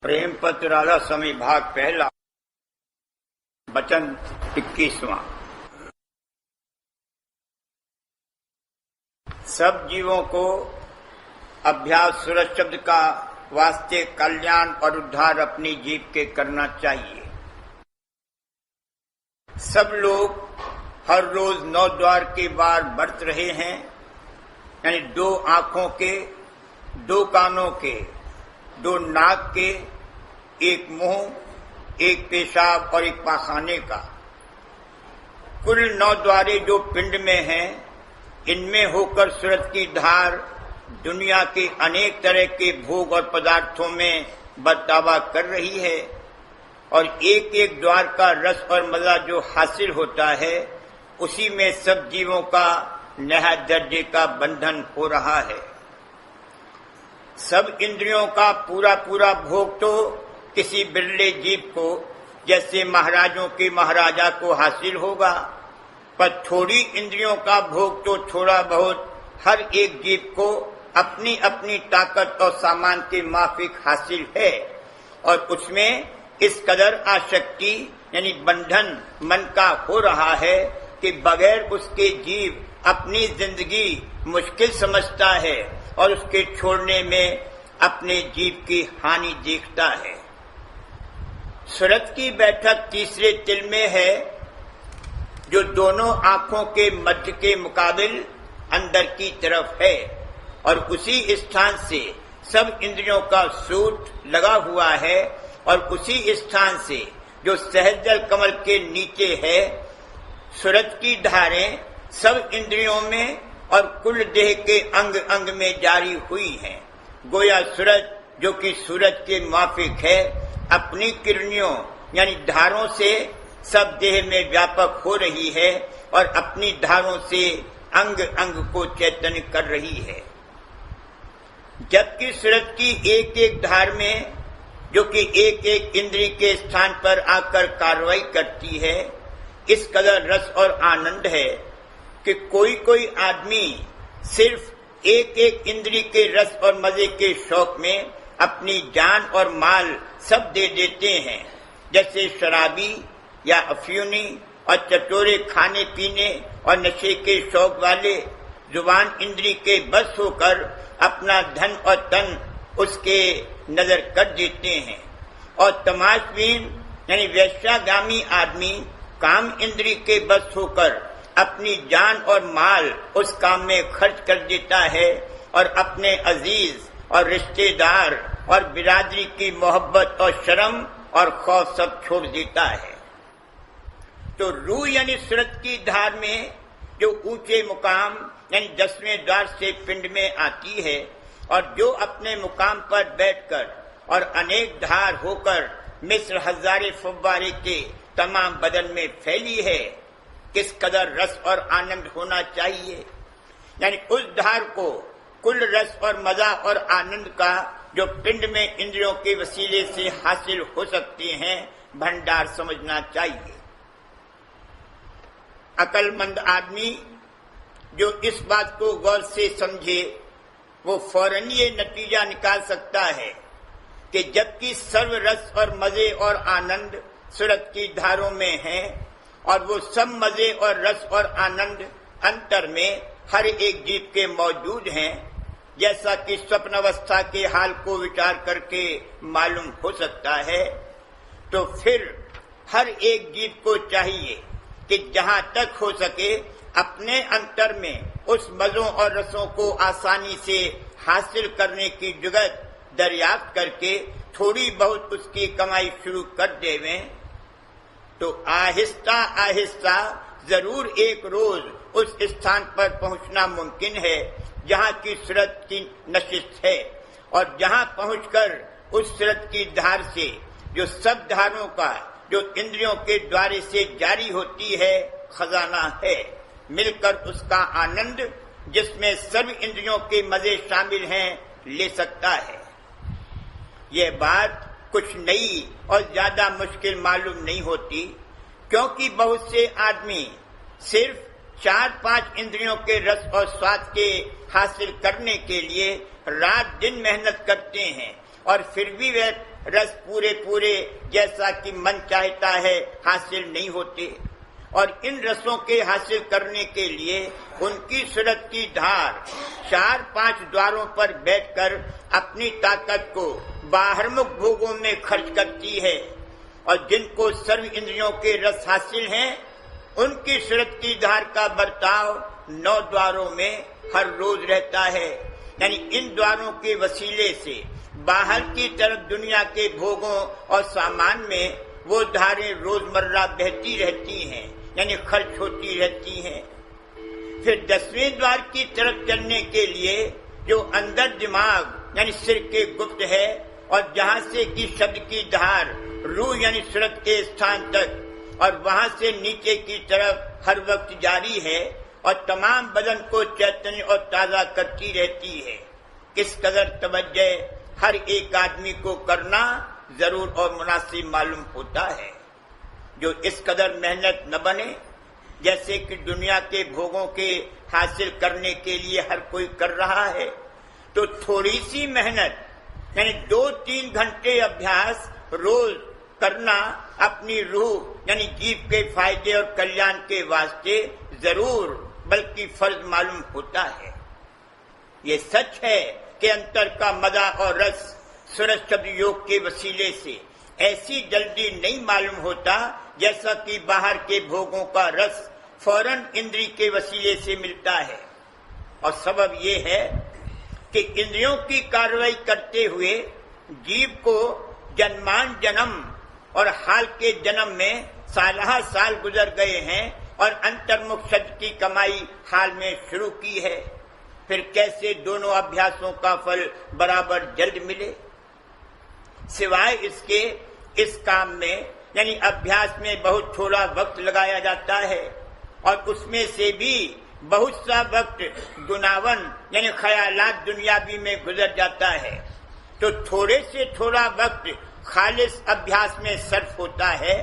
प्रेम पत्र राधा स्वामी भाग पहला, वचन 21वां। सब जीवों को अभ्यास सूरज शब्द का वास्ते कल्याण और उद्धार अपनी जीव के करना चाहिए। सब लोग हर रोज 9 द्वार के बार बरत रहे हैं, यानी 2 आंखों के, 2 कानों के, 2 नाक के, 1 मुंह, 1 पेशाब और 1 पाखाने का। कुल 9 द्वारे जो पिंड में हैं, इनमें होकर सूरज की धार दुनिया के अनेक तरह के भोग और पदार्थों में बर्तावा कर रही है और एक एक द्वार का रस और मजा जो हासिल होता है, उसी में सब जीवों का निहायत दर्जे का बंधन हो रहा है। सब इंद्रियों का पूरा पूरा भोग तो किसी बिरले जीव को, जैसे महाराजों के महाराजा को हासिल होगा, पर थोड़ी इंद्रियों का भोग तो थोड़ा बहुत हर एक जीव को अपनी अपनी ताकत और सामान के माफिक हासिल है और उसमें इस कदर आसक्ति यानी बंधन मन का हो रहा है कि बगैर उसके जीव अपनी जिंदगी मुश्किल समझता है और उसके छोड़ने में अपने जीव की हानि देखता है। सूरज की बैठक तीसरे तिल में है, जो दोनों आंखों के मध्य के मुकाबिल अंदर की तरफ है और उसी स्थान से सब इंद्रियों का सूट लगा हुआ है और उसी स्थान से जो सहजल कमल के नीचे है, सूरज की धारें सब इंद्रियों में और कुल देह के अंग अंग में जारी हुई हैं। गोया सूरज, जो कि सूरज के माफिक है, अपनी किरणियों यानी धारों से सब देह में व्यापक हो रही है और अपनी धारों से अंग अंग को चैतन्य कर रही है। जबकि सूरज की एक एक धार में, जो कि एक एक इंद्रिय के स्थान पर आकर कार्रवाई करती है, इस कदर रस और आनंद है कि कोई कोई आदमी सिर्फ एक एक इंद्रिय के रस और मजे के शौक में अपनी जान और माल सब दे देते हैं, जैसे शराबी या अफ्यूनी और चटोरे खाने पीने और नशे के शौक वाले जुबान इंद्रिय के बस होकर अपना धन और तन उसके नजर कर देते हैं और तमाशबीन यानी वैश्यागामी आदमी काम इंद्रिय के बस होकर अपनी जान और माल उस काम में खर्च कर देता है और अपने अजीज और रिश्तेदार और बिरादरी की मोहब्बत और शर्म और खौफ सब छोड़ देता है। तो रूह यानी सूरज की धार में जो ऊंचे मुकाम यानी 10वें द्वार से पिंड में आती है और जो अपने मुकाम पर बैठकर और अनेक धार होकर मिस्र हजारे फव्वारे के तमाम बदन में फैली है, किस कदर रस और आनंद होना चाहिए। यानी उस धार को कुल रस और मजा और आनंद का जो पिंड में इंद्रियों के वसीले से हासिल हो सकते हैं, भंडार समझना चाहिए। अकलमंद आदमी जो इस बात को गौर से समझे, वो फौरन ये नतीजा निकाल सकता है कि जबकि सर्व रस और मजे और आनंद सूरज की धारों में है और वो सब मजे और रस और आनंद अंतर में हर एक जीव के मौजूद हैं, जैसा कि स्वप्न अवस्था के हाल को विचार करके मालूम हो सकता है, तो फिर हर एक जीव को चाहिए कि जहां तक हो सके अपने अंतर में उस मजों और रसों को आसानी से हासिल करने की जुगत दरियाफ्त करके थोड़ी बहुत उसकी कमाई शुरू कर देवें, तो आहिस्ता आहिस्ता जरूर एक रोज उस स्थान पर पहुंचना मुमकिन है जहां की सूरज की नशिस्त है और जहां पहुंचकर उस सूरज की धार से जो सब धारों का जो इंद्रियों के द्वारे से जारी होती है खजाना है, मिलकर उसका आनंद, जिसमें सब इंद्रियों के मजे शामिल हैं, ले सकता है। यह बात कुछ नई और ज्यादा मुश्किल मालूम नहीं होती, क्योंकि बहुत से आदमी सिर्फ 4-5 इंद्रियों के रस और स्वाद के हासिल करने के लिए रात दिन मेहनत करते हैं और फिर भी वे रस पूरे पूरे जैसा कि मन चाहता है हासिल नहीं होते। और इन रसों के हासिल करने के लिए उनकी सूरत की धार 4-5 द्वारों पर बैठकर अपनी ताकत को बाहरमुख भोगों में खर्च करती है। और जिनको सर्व इंद्रियों के रस हासिल हैं, उनकी सूरत की धार का बर्ताव 9 द्वारों में हर रोज रहता है। यानी इन द्वारों के वसीले से बाहर की तरफ दुनिया के भोगों और सामान में वो धारें रोजमर्रा बहती रहती हैं, यानी खर्च होती रहती हैं। फिर 10वें द्वार की तरफ चलने के लिए जो अंदर दिमाग यानी सिर के गुप्त है और जहाँ से कि शब्द की धार रूह यानी सूरत के स्थान तक और वहाँ से नीचे की तरफ हर वक्त जारी है और तमाम बदन को चैतन्य और ताजा करती रहती है। इस कदर तवज्जो हर एक आदमी को करना जरूर और मुनासिब मालूम होता है। जो इस कदर मेहनत न बने, जैसे कि दुनिया के भोगों के हासिल करने के लिए हर कोई कर रहा है, तो थोड़ी सी मेहनत यानी 2-3 घंटे अभ्यास रोज करना अपनी रूह यानी जीव के फायदे और कल्याण के वास्ते जरूर बल्कि फर्ज मालूम होता है। ये सच है कि अंतर का मजा और रस सूरज शब्द योग के वसीले से ऐसी जल्दी नहीं मालूम होता जैसा कि बाहर के भोगों का रस फौरन इंद्री के वसीले से मिलता है। और सबब ये है कि इंद्रियों की कार्रवाई करते हुए जीव को जन्मान जन्म और हाल के जन्म में सालहा साल गुजर गए हैं और अंतर्मुख शब्द की कमाई हाल में शुरू की है। फिर कैसे दोनों अभ्यासों का फल बराबर जल्द मिले? सिवाय इसके इस काम में यानी अभ्यास में बहुत थोड़ा वक्त लगाया जाता है और उसमें से भी बहुत सा वक्त गुनावन यानी ख्यालात दुनियावी में गुजर जाता है। तो थोड़े से थोड़ा वक्त खालिस अभ्यास में सर्फ होता है।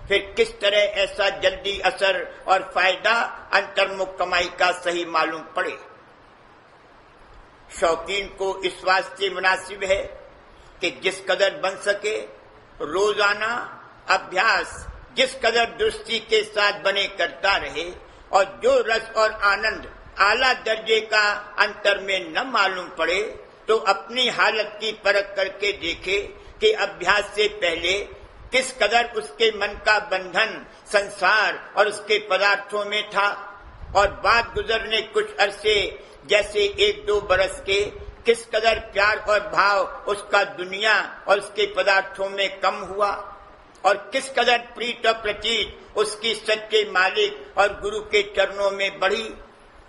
फिर किस तरह ऐसा जल्दी असर और फायदा अंतर्मुख कमाई का सही मालूम पड़े? शौकीन को इस वास्ते मुनासिब है कि जिस कदर बन सके रोजाना अभ्यास जिस कदर दुरुस्ती के साथ बने करता रहे और जो रस और आनंद आला दर्जे का अंतर में न मालूम पड़े तो अपनी हालत की परख करके देखे कि अभ्यास से पहले किस कदर उसके मन का बंधन संसार और उसके पदार्थों में था और बाद गुजरने कुछ अरसे जैसे 1-2 बरस के किस कदर प्यार और भाव उसका दुनिया और उसके पदार्थों में कम हुआ और किस कदर प्रीत और प्रतीत उसकी सच्चे मालिक और गुरु के चरणों में बढ़ी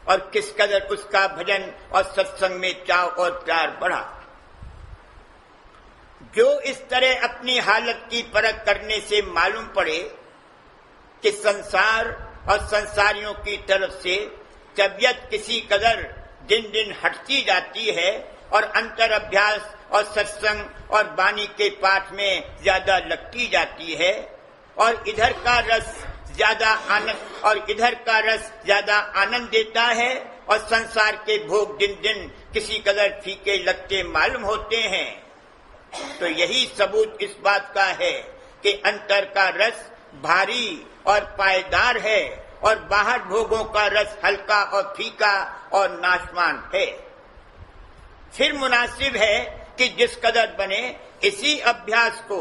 और किस कदर उसका भजन और सत्संग में चाव और प्यार बढ़ा। जो इस तरह अपनी हालत की परख करने से मालूम पड़े कि संसार और संसारियों की तरफ से तबीयत किसी कदर दिन दिन हटती जाती है और अंतर अभ्यास और सत्संग और वाणी के पाठ में ज्यादा लगती जाती है और इधर का रस ज्यादा आनंद और इधर का रस ज्यादा आनंद देता है और संसार के भोग दिन दिन किसी कदर फीके लगते मालूम होते हैं, तो यही सबूत इस बात का है कि अंतर का रस भारी और पायदार है और बाहर भोगों का रस हल्का और फीका और नाशवान है। फिर मुनासिब है कि जिस कदर बने इसी अभ्यास को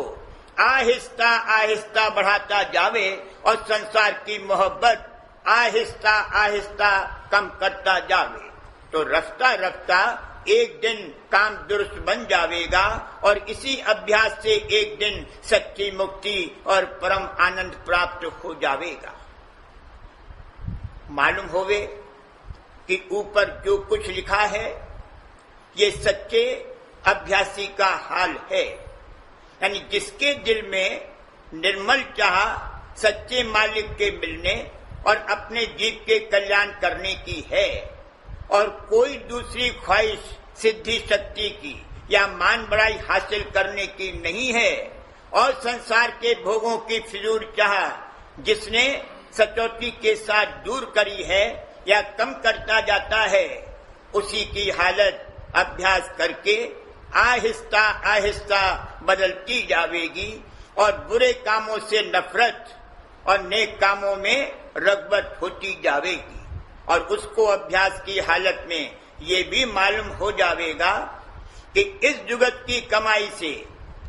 आहिस्ता आहिस्ता बढ़ाता जावे और संसार की मोहब्बत आहिस्ता आहिस्ता कम करता जावे, तो रफ्ता रफ्ता एक दिन काम दुरुस्त बन जावेगा और इसी अभ्यास से एक दिन सच्ची मुक्ति और परम आनंद प्राप्त हो जावेगा। मालूम होवे कि ऊपर जो कुछ लिखा है ये सच्चे अभ्यासी का हाल है, यानी जिसके दिल में निर्मल चाह सच्चे मालिक के मिलने और अपने जीव के कल्याण करने की है और कोई दूसरी ख्वाहिश सिद्धि शक्ति की या मान बढ़ाई हासिल करने की नहीं है और संसार के भोगों की फिजूल चाह जिसने सचौटी के साथ दूर करी है या कम करता जाता है, उसी की हालत अभ्यास करके आहिस्ता आहिस्ता बदलती जाएगी और बुरे कामों से नफरत और नेक कामों में रग़बत होती जाएगी। और उसको अभ्यास की हालत में ये भी मालूम हो जाएगा कि इस जुगत की कमाई से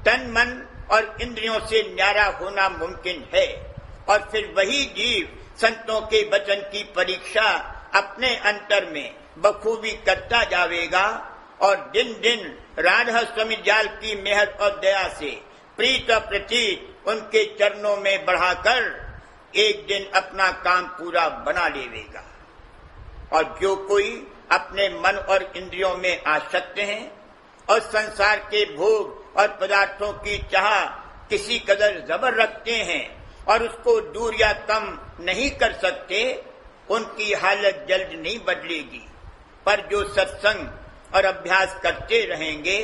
तन मन और इंद्रियों से न्यारा होना मुमकिन है। और फिर वही जीव संतों के वचन की परीक्षा अपने अंतर में बखूबी करता जाएगा और दिन दिन राधा स्वामी जाल की मेहर और दया से प्रीत और प्रतीत उनके चरणों में बढ़ाकर एक दिन अपना काम पूरा बना लेगा। और जो कोई अपने मन और इंद्रियों में आसक्त हैं और संसार के भोग और पदार्थों की चाह किसी कदर जबर रखते हैं और उसको दूर या कम नहीं कर सकते, उनकी हालत जल्द नहीं बदलेगी। पर जो सत्संग और अभ्यास करते रहेंगे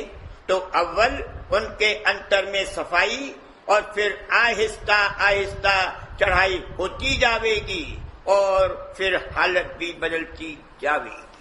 तो अव्वल उनके अंतर में सफाई और फिर आहिस्ता आहिस्ता चढ़ाई होती जाएगी और फिर हालत भी बदलती जाएगी।